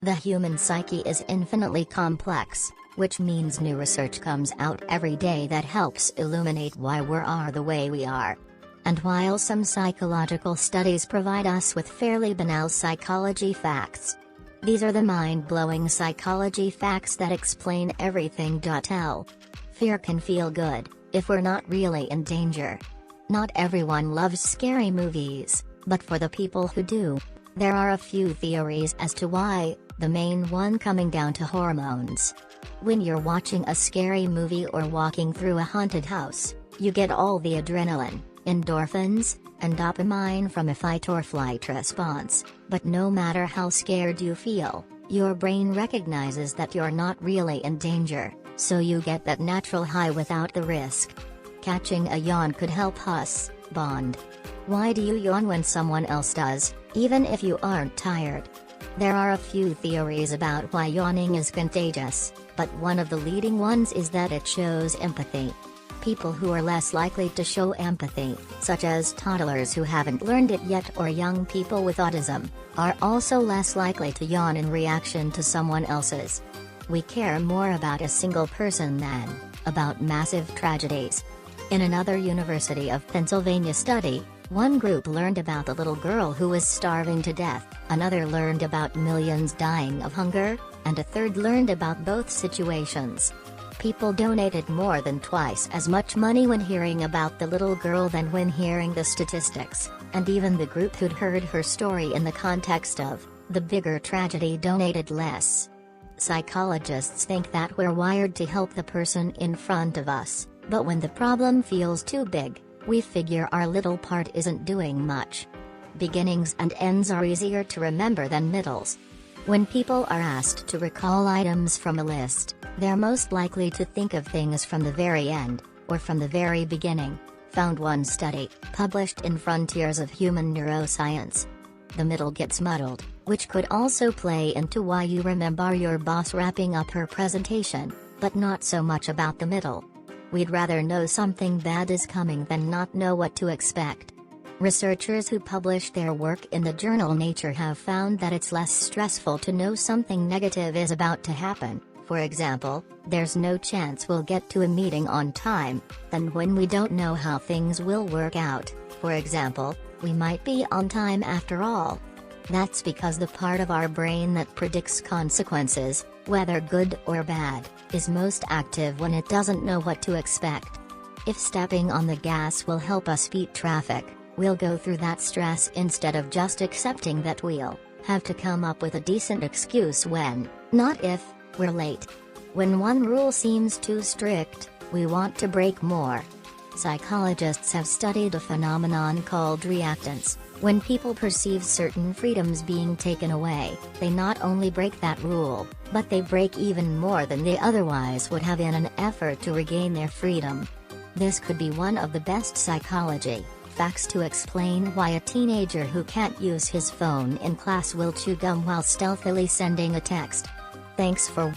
The human psyche is infinitely complex, which means new research comes out every day that helps illuminate why we are the way we are. And while some psychological studies provide us with fairly banal psychology facts, these are the mind-blowing psychology facts that explain everything. Fear can feel good, if we're not really in danger. Not everyone loves scary movies, but for the people who do, there are a few theories as to why, the main one coming down to hormones. When you're watching a scary movie or walking through a haunted house, you get all the adrenaline, endorphins, and dopamine from a fight-or-flight response, but no matter how scared you feel, your brain recognizes that you're not really in danger, so you get that natural high without the risk. Catching a yawn could help us bond. Why do you yawn when someone else does, even if you aren't tired? There are a few theories about why yawning is contagious, but one of the leading ones is that it shows empathy. People who are less likely to show empathy, such as toddlers who haven't learned it yet or young people with autism, are also less likely to yawn in reaction to someone else's. We care more about a single person than about massive tragedies. In another University of Pennsylvania study, one group learned about the little girl who was starving to death, another learned about millions dying of hunger, and a third learned about both situations. People donated more than twice as much money when hearing about the little girl than when hearing the statistics, and even the group who'd heard her story in the context of the bigger tragedy donated less. Psychologists think that we're wired to help the person in front of us, but when the problem feels too big, we figure our little part isn't doing much. Beginnings and ends are easier to remember than middles. When people are asked to recall items from a list, they're most likely to think of things from the very end, or from the very beginning, found one study, published in Frontiers of Human Neuroscience. The middle gets muddled, which could also play into why you remember your boss wrapping up her presentation, but not so much about the middle. We'd rather know something bad is coming than not know what to expect. Researchers who published their work in the journal Nature have found that it's less stressful to know something negative is about to happen. For example, there's no chance we'll get to a meeting on time, than when we don't know how things will work out. For example, we might be on time after all. That's because the part of our brain that predicts consequences, whether good or bad, is most active when it doesn't know what to expect. If stepping on the gas will help us beat traffic, we'll go through that stress instead of just accepting that we'll have to come up with a decent excuse when, not if, we're late. When one rule seems too strict, we want to break more. Psychologists have studied a phenomenon called reactance. When people perceive certain freedoms being taken away, they not only break that rule, but they break even more than they otherwise would have in an effort to regain their freedom. This could be one of the best psychology facts to explain why a teenager who can't use his phone in class will chew gum while stealthily sending a text. Thanks for